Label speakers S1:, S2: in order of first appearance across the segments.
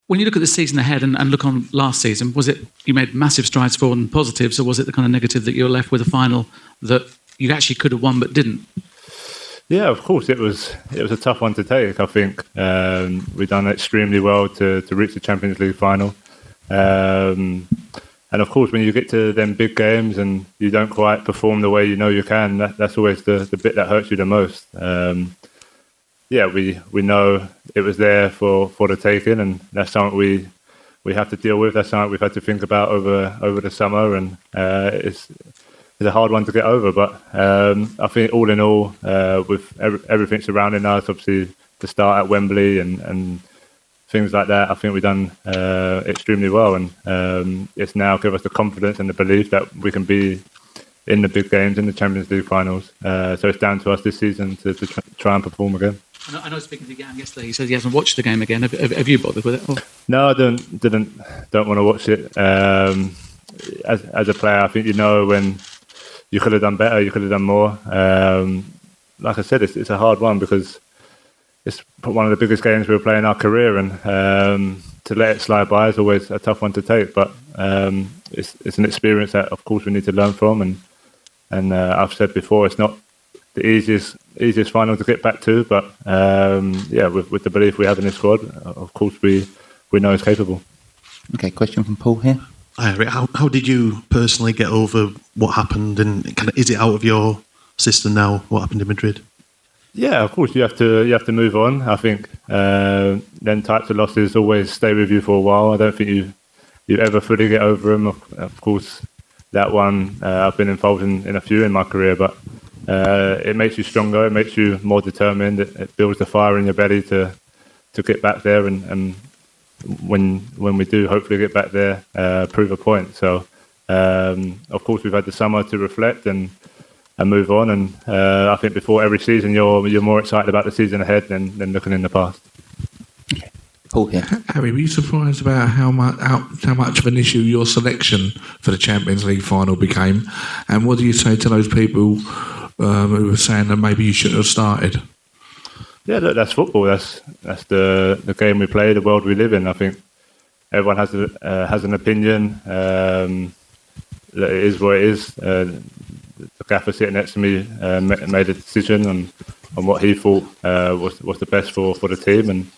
S1: When you look at the season ahead and look on last season, was it you made massive strides forward and positives, or was it the kind of negative that you were left with a final that you actually could have won but didn't?
S2: Yeah, of course, it was a tough one to take. I think we've done extremely well to reach the Champions League final. And of course, when you get to them big games and you don't quite perform the way you know you can, that's always the bit that hurts you the most. We know it was there for the taking, and that's something we have to deal with. That's something we've had to think about over the summer, and it's a hard one to get over. But I think all in all, with everything surrounding us, obviously the start at Wembley and things like that, I think we've done extremely well, and it's now give us the confidence and the belief that we can be in the big games, in the Champions League finals. So it's down to us this season to try and perform again.
S1: I know speaking to Jan yesterday, he said he hasn't watched the game again. Have you bothered with it? Or?
S2: No, I don't want to watch it. As a player, I think you know when you could have done better, you could have done more. Like I said, it's a hard one because it's one of the biggest games we'll play in our career, and to let it slide by is always a tough one to take. But it's an experience that, of course, we need to learn from. And I've said before, it's not the easiest final to get back to, but with the belief we have in this squad, of course we know it's capable.
S3: Okay, question from Paul here.
S4: Hi, Harry. How did you personally get over what happened, and is it out of your system now? What happened in Madrid?
S2: Yeah, of course you have to move on. I think them types of losses always stay with you for a while. I don't think you ever fully get over them. Of course, that one I've been involved in a few in my career, but it makes you stronger. It makes you more determined. It builds the fire in your belly to get back there, and when we do hopefully get back there, prove a point. So of course we've had the summer to reflect and move on, and I think before every season you're more excited about the season ahead than looking in the past.
S3: Okay. Paul here.
S5: Harry, were you surprised about how much of an issue your selection for the Champions League final became? And what do you say to those people who were saying that maybe you shouldn't have started?
S2: Yeah, look, that's football. That's the game we play, the world we live in. I think everyone has an opinion. It is what it is. The gaffer sitting next to me made a decision on what he thought was the best for the team, and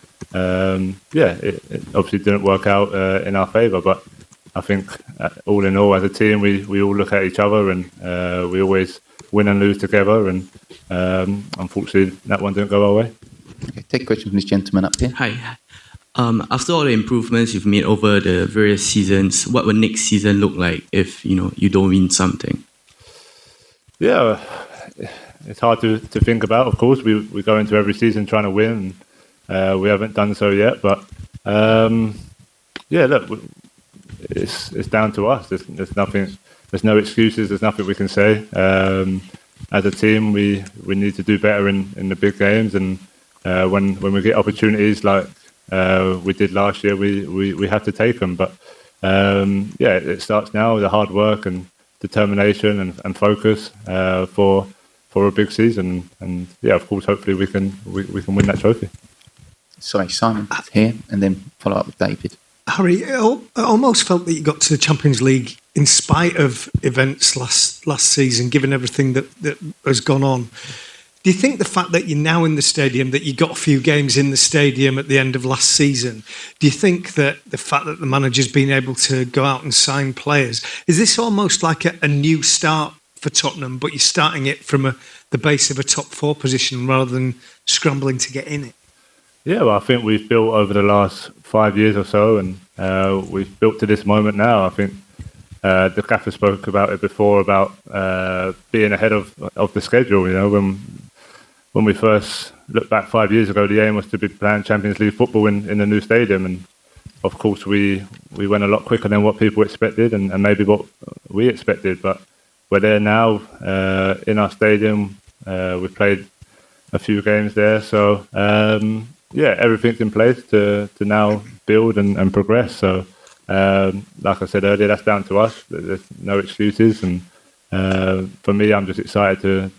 S2: it obviously didn't work out in our favour. But I think all in all, as a team, we all look at each other, and we always win and lose together, and unfortunately that one didn't go our way.
S3: Okay, take a question from this gentleman up here.
S6: Hi. After all the improvements you've made over the various seasons, what will next season look like if you don't win something?
S2: Yeah, it's hard to think about. Of course, we go into every season trying to win. We haven't done so yet, but look, it's down to us. There's nothing. There's no excuses. There's nothing we can say. As a team, we need to do better in the big games, and when we get opportunities like we did last year, we have to take them. But it starts now with the hard work and determination and focus for a big season. And of course, hopefully we can win that trophy.
S3: Sorry, Simon here, and then follow up with David.
S7: Harry, I almost felt that you got to the Champions League in spite of events last season, given everything that has gone on. Do you think the fact that you're now in the stadium, that you got a few games in the stadium at the end of last season, do you think that the fact that the manager's been able to go out and sign players, is this almost like a new start for Tottenham, but you're starting it from the base of a top four position rather than scrambling to get in it?
S2: Yeah, well, I think we've built over the last 5 years or so, and we've built to this moment now. I think the gaffer spoke about it before, about being ahead of the schedule. When we first looked back 5 years ago, the aim was to be playing Champions League football in the new stadium, and of course we went a lot quicker than what people expected, and maybe what we expected. But we're there now in our stadium. We've played a few games there, so everything's in place to now build and progress. So like I said earlier, that's down to us. There's no excuses, and for me, I'm just excited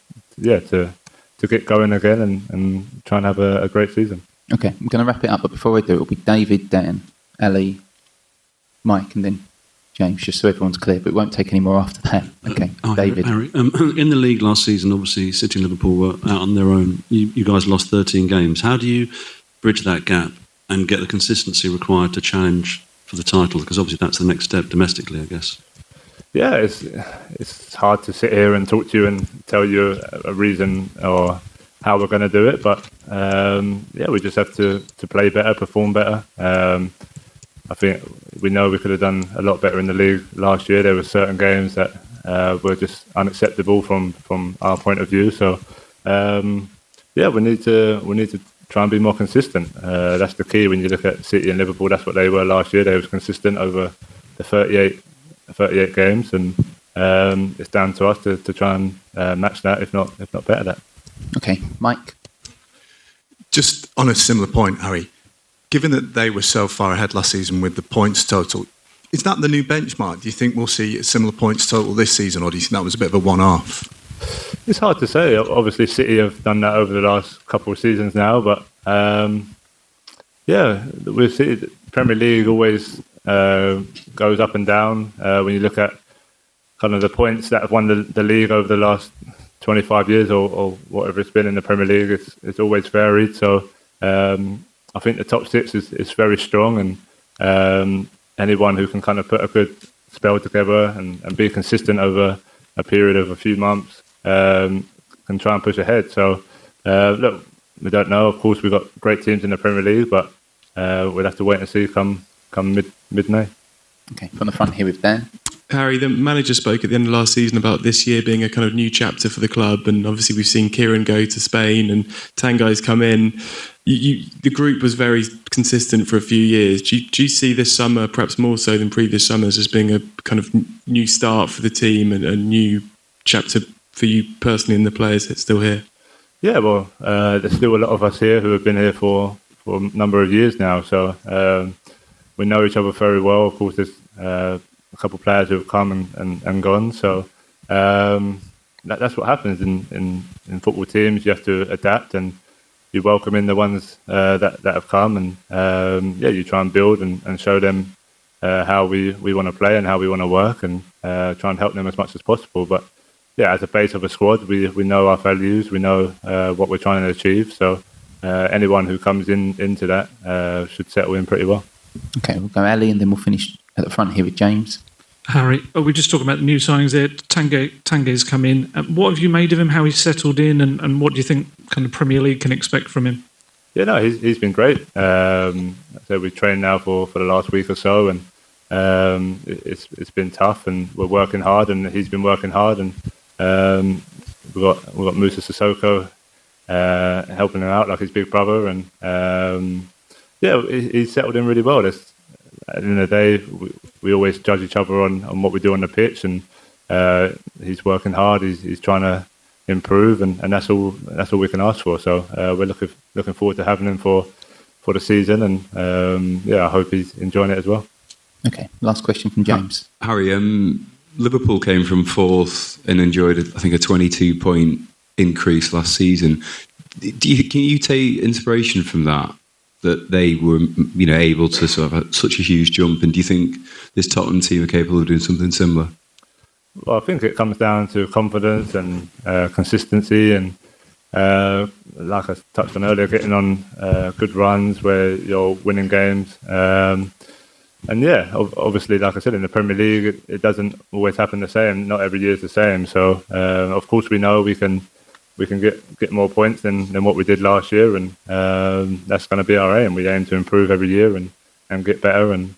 S2: to get going again and try and have a great season.
S3: Okay, I'm going to wrap it up, but before I do, it'll be David, Dan, Ali, Mike, and then James, just so everyone's clear, but it won't take any more after that. Okay, David.
S8: Harry, in the league last season, obviously City and Liverpool were out on their own. You guys lost 13 games. How do you bridge that gap and get the consistency required to challenge for the title? Because obviously that's the next step domestically, I guess.
S2: Yeah, it's hard to sit here and talk to you and tell you a reason or how we're going to do it, but we just have to play better, perform better. I think we know we could have done a lot better in the league last year. There were certain games that were just unacceptable from our point of view. So we need to try and be more consistent. That's the key when you look at City and Liverpool. That's what they were last year. They were consistent over the 38 games, and it's down to us to try and match that, if not better that.
S3: Okay, Mike.
S9: Just on a similar point, Harry, given that they were so far ahead last season with the points total, is that the new benchmark? Do you think we'll see a similar points total this season, or do you think that was a bit of a one-off?
S2: It's hard to say. Obviously, City have done that over the last couple of seasons now, but with City, the Premier League always goes up and down. When you look at kind of the points that have won the league over the last 25 years or whatever it's been in the Premier League, it's always varied. So I think the top six is very strong, and anyone who can kind of put a good spell together and be consistent over a period of a few months can try and push ahead. So look, we don't know. Of course, we've got great teams in the Premier League, but we'll have to wait and see come mid-May.
S3: Okay, from the front here with Dan.
S10: Harry, the manager spoke at the end of last season about this year being a kind of new chapter for the club, and obviously we've seen Kieran go to Spain and Tanguy's come in. The group was very consistent for a few years. Do you see this summer, perhaps more so than previous summers, as being a kind of new start for the team and a new chapter for you personally and the players that's still here?
S2: Yeah, well, there's still a lot of us here who have been here for a number of years now, so we know each other very well. Of course, there's a couple of players who have come and gone, so that's what happens in football teams. You have to adapt, and you welcome in the ones that have come, and you try and build and show them how we want to play and how we want to work, and try and help them as much as possible. But yeah, as a base of a squad, we know our values, we know what we're trying to achieve, so anyone who comes into that should settle in pretty well.
S3: Okay, we'll go Ali, and then we'll finish at the front here with James.
S1: Harry, we're just talking about the new signings there. Tanguay's come in. What have you made of him? How he's settled in, and what do you think kind of Premier League can expect from him?
S2: Yeah, no, he's been great. So we've trained now for the last week or so, and it's been tough, and we're working hard, and he's been working hard, and we've got Musa Sissoko helping him out like his big brother, and he's settled in really well. At the end of the day, we always judge each other on what we do on the pitch, and he's working hard. He's trying to improve, and that's all we can ask for. So we're looking forward to having him for the season, and I hope he's enjoying it as well.
S3: Okay, last question from James.
S11: Harry, Liverpool came from fourth and enjoyed, I think, a 22-point increase last season. Can you take inspiration from that they were, able to sort of have such a huge jump? And do you think this Tottenham team are capable of doing something similar?
S2: Well, I think it comes down to confidence and consistency, and like I touched on earlier, getting on good runs where you're winning games. Obviously, like I said, in the Premier League, it doesn't always happen the same. Not every year is the same. So, of course, we know we can get more points than what we did last year, and that's going to be our aim. We aim to improve every year and get better. And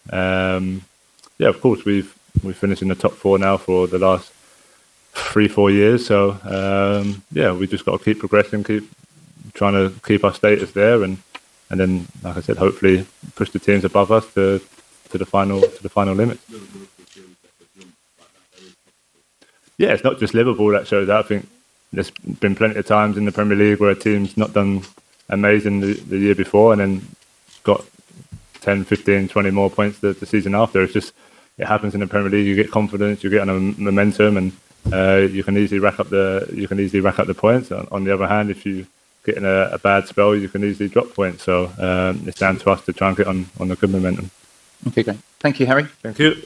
S2: of course, we've finished in the top four now for the last 3-4 years. So we just got to keep progressing, keep trying to keep our status there, and then, like I said, hopefully push the teams above us to the final limit. Yeah, it's not just Liverpool that shows that. I think there's been plenty of times in the Premier League where a team's not done amazing the year before and then got 10, 15, 20 more points the season after. It's just, it happens in the Premier League. You get confidence, you get on a momentum, and you can easily rack up the points. On the other hand, if you get in a bad spell, you can easily drop points. So it's down to us to try and get on a good momentum.
S3: Okay, great. Thank you, Harry.
S2: Thank you.